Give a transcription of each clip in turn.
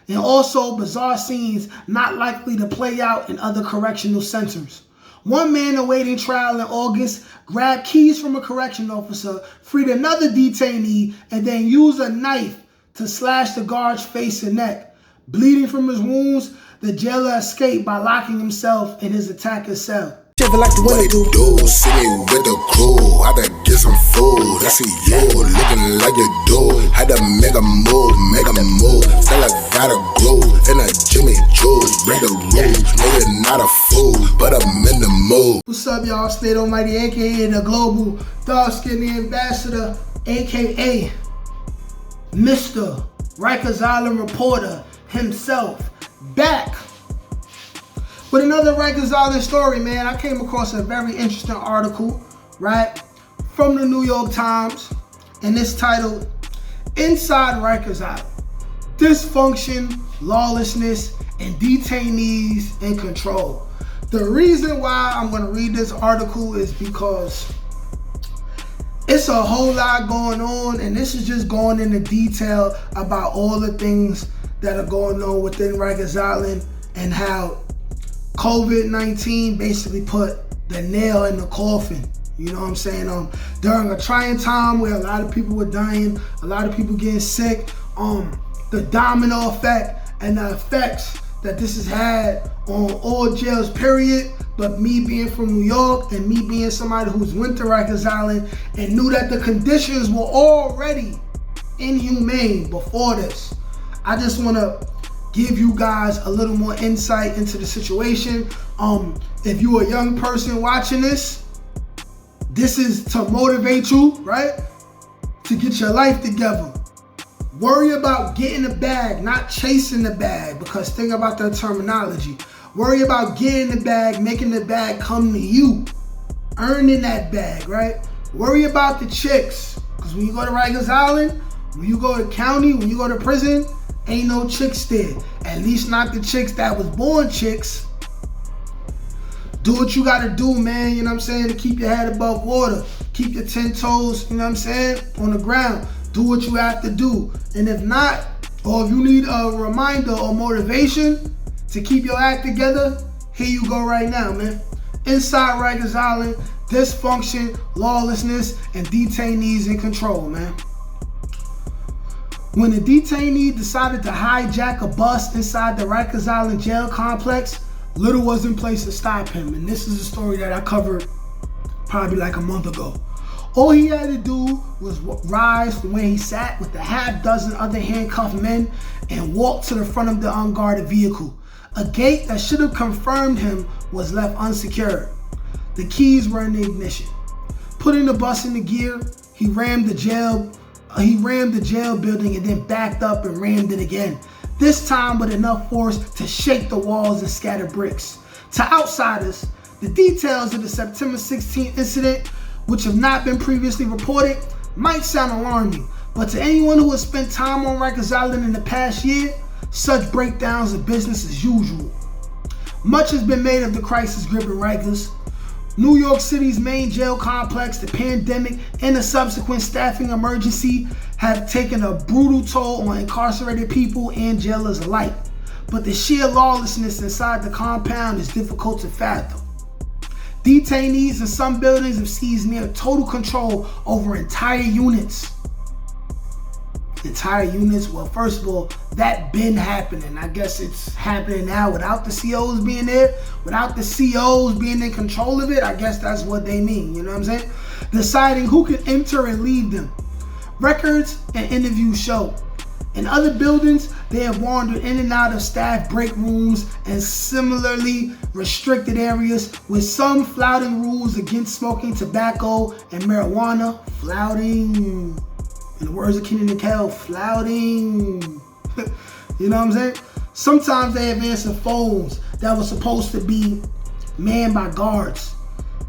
and also bizarre scenes not likely to play out in other correctional centers. One man awaiting trial in August grabbed keys from a correction officer, freed another detainee, and then used a knife to slash the guard's face and neck. Bleeding from his wounds, the jailer escaped by locking himself in his attacker's cell. Like the what it do, sitting with the crew, I had to get some food. I see you looking like you do. Had to make a move. Still I gotta grow in a Jimmy Choo's. Break the rules, nigga not a fool, but I'm in the mood. What's up, y'all? State Almighty, aka the Global Dark Skinny Ambassador, aka Mr. Rikers Island reporter himself, back with another Rikers Island story, man. I came across a very interesting article, right, from the New York Times, and it's titled, Inside Rikers Island, Dysfunction, Lawlessness, and Detainees in Control. The reason why I'm going to read this article is because it's a whole lot going on, and this is just going into detail about all the things that are going on within Rikers Island and how COVID-19 basically put the nail in the coffin. You know what I'm saying? During a trying time where a lot of people were dying, a lot of people getting sick, the domino effect and the effects that this has had on all jails, period. But me being from New York and me being somebody who's went to Rikers Island and knew that the conditions were already inhumane before this, I just want to give you guys a little more insight into the situation. If you're a young person watching this, this is to motivate you, right? To get your life together. Worry about getting the bag, not chasing the bag, because think about that terminology. Worry about getting the bag, making the bag come to you, earning that bag, right? Worry about the chicks, because when you go to Rikers Island, when you go to county, when you go to prison, ain't no chicks there. At least not the chicks that was born chicks. Do what you gotta do, man, you know what I'm saying, to keep your head above water. Keep your 10 toes, you know what I'm saying, on the ground. Do what you have to do. And if not, or if you need a reminder or motivation to keep your act together, here you go right now, man. Inside Rikers Island, dysfunction, lawlessness, and detainees in control, man. When a detainee decided to hijack a bus inside the Rikers Island jail complex, little was in place to stop him. And this is a story that I covered probably like a month ago. All he had to do was rise from where he sat with a half dozen other handcuffed men and walk to the front of the unguarded vehicle. A gate that should have confirmed him was left unsecured. The keys were in the ignition. Putting the bus into gear, he rammed the jail building and then backed up and rammed it again. This time with enough force to shake the walls and scatter bricks. To outsiders, the details of the September 16th incident, which have not been previously reported, might sound alarming, but to anyone who has spent time on Rikers Island in the past year, such breakdowns are business as usual. Much has been made of the crisis gripping Rikers. New York City's main jail complex, the pandemic, and the subsequent staffing emergency have taken a brutal toll on incarcerated people and jailers alike. But the sheer lawlessness inside the compound is difficult to fathom. Detainees in some buildings have seized near total control over entire units. Well, first of all, that been happening. I guess it's happening now without the COs being there, without the COs being in control of it. I guess that's what they mean, you know what I'm saying? Deciding who can enter and leave them. Records and interviews show. In other buildings, they have wandered in and out of staff break rooms and similarly restricted areas, with some flouting rules against smoking tobacco and marijuana. Flouting. In the words of Kenny Nickel, flouting. You know what I'm saying? Sometimes they have answered phones that were supposed to be manned by guards.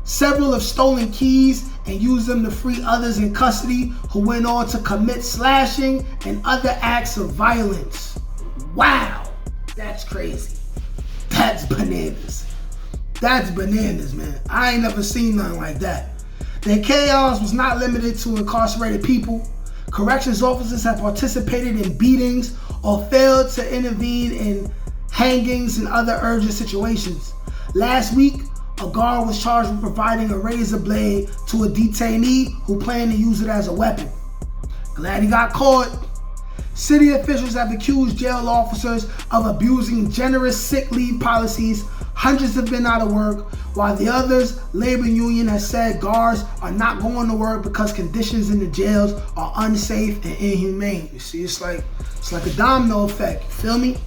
Several have stolen keys and used them to free others in custody who went on to commit slashing and other acts of violence. Wow, that's crazy. That's bananas. That's bananas, man. I ain't never seen nothing like that. Their chaos was not limited to incarcerated people. Corrections officers have participated in beatings or failed to intervene in hangings and other urgent situations. Last week, a guard was charged with providing a razor blade to a detainee who planned to use it as a weapon. Glad he got caught. City officials have accused jail officers of abusing generous sick leave policies. Hundreds have been out of work, while the others, labor union, has said guards are not going to work because conditions in the jails are unsafe and inhumane. You see, it's like a domino effect, you feel me?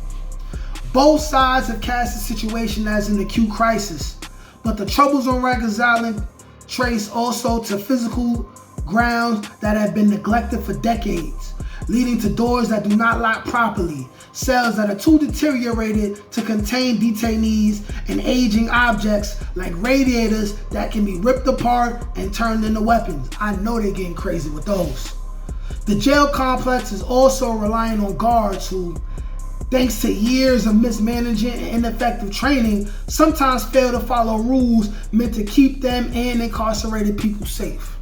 Both sides have cast the situation as an acute crisis, but the troubles on Rikers Island trace also to physical grounds that have been neglected for decades, leading to doors that do not lock properly, cells that are too deteriorated to contain detainees, and aging objects like radiators that can be ripped apart and turned into weapons. I know they're getting crazy with those. The jail complex is also relying on guards who, thanks to years of mismanagement and ineffective training, sometimes fail to follow rules meant to keep them and incarcerated people safe.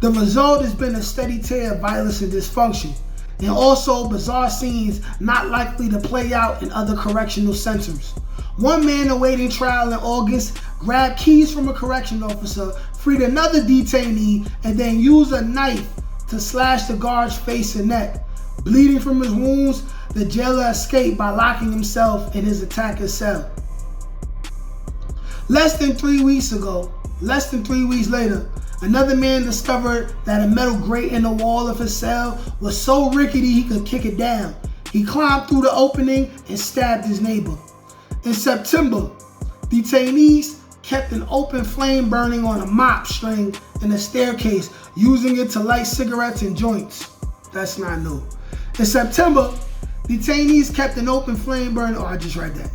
The result has been a steady tale of violence and dysfunction, and also bizarre scenes not likely to play out in other correctional centers. One man awaiting trial in August grabbed keys from a correction officer, freed another detainee, and then used a knife to slash the guard's face and neck. Bleeding from his wounds, the jailer escaped by locking himself in his attacker's cell. Less than 3 weeks later, another man discovered that a metal grate in the wall of his cell was so rickety he could kick it down. He climbed through the opening and stabbed his neighbor. In September, detainees kept an open flame burning on a mop string in a staircase, using it to light cigarettes and joints. That's not new. In September, detainees kept an open flame burning. Oh, I just read that.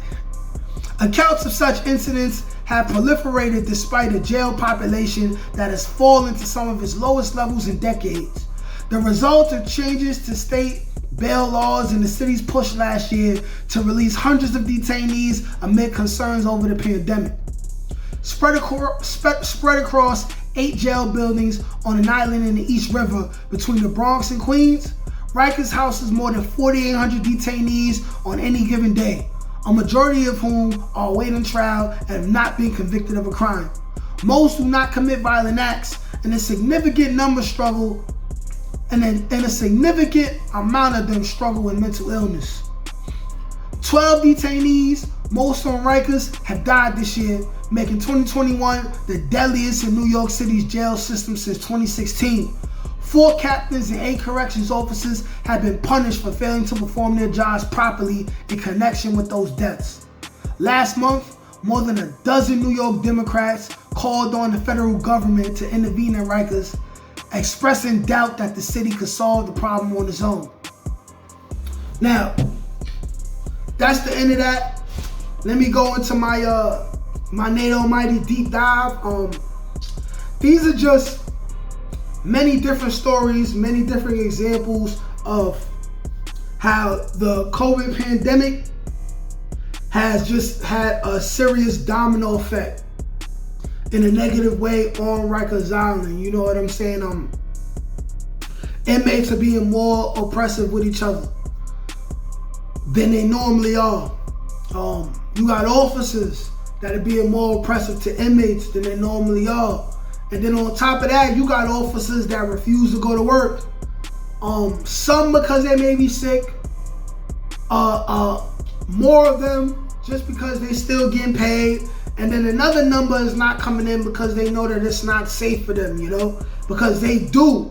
Accounts of such incidents have proliferated despite a jail population that has fallen to some of its lowest levels in decades. The result of changes to state bail laws and the city's push last year to release hundreds of detainees amid concerns over the pandemic. Spread across 8 jail buildings on an island in the East River between the Bronx and Queens, Rikers houses more than 4,800 detainees on any given day, a majority of whom are awaiting trial and have not been convicted of a crime. Most do not commit violent acts, and a significant number struggle, and a significant amount of them struggle with mental illness. 12 detainees, most on Rikers, have died this year, making 2021 the deadliest in New York City's jail system since 2016. 4 captains and 8 corrections officers have been punished for failing to perform their jobs properly in connection with those deaths. Last month, more than a dozen New York Democrats called on the federal government to intervene in Rikers, expressing doubt that the city could solve the problem on its own. Now, that's the end of that. Let me go into my NATO Mighty deep dive. These are just many different stories, many different examples of how the COVID pandemic has just had a serious domino effect in a negative way on Rikers Island. You know what I'm saying? Inmates are being more oppressive with each other than they normally are. You got officers that are being more oppressive to inmates than they normally are. And then on top of that, you got officers that refuse to go to work. Some because they may be sick. More of them just because they still getting paid. And then another number is not coming in because they know that it's not safe for them, you know? Because they do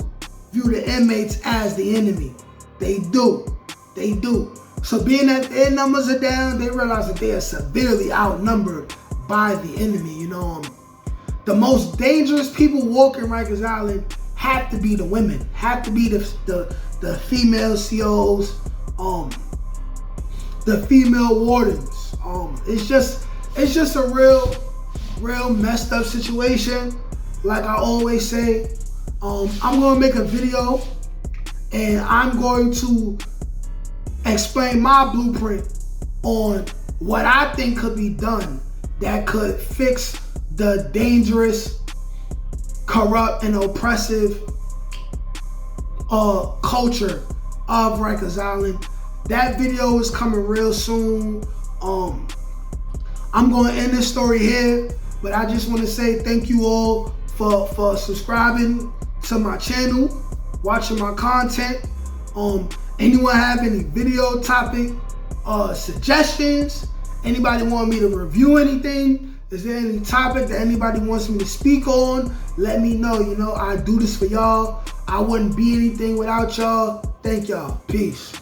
view the inmates as the enemy. They do. So being that their numbers are down, they realize that they are severely outnumbered by the enemy, you know? The most dangerous people walking Rikers Island have to be the women, have to be the female COs, the female wardens. It's just a real messed up situation. Like I always say, I'm gonna make a video and I'm going to explain my blueprint on what I think could be done that could fix the dangerous, corrupt, and oppressive culture of Rikers Island. That video is coming real soon. I'm gonna end this story here, but I just want to say thank you all for subscribing to my channel, watching my content. Anyone have any video topic suggestions? Anybody want me to review anything? Is there any topic that anybody wants me to speak on? Let me know. You know, I do this for y'all. I wouldn't be anything without y'all. Thank y'all. Peace.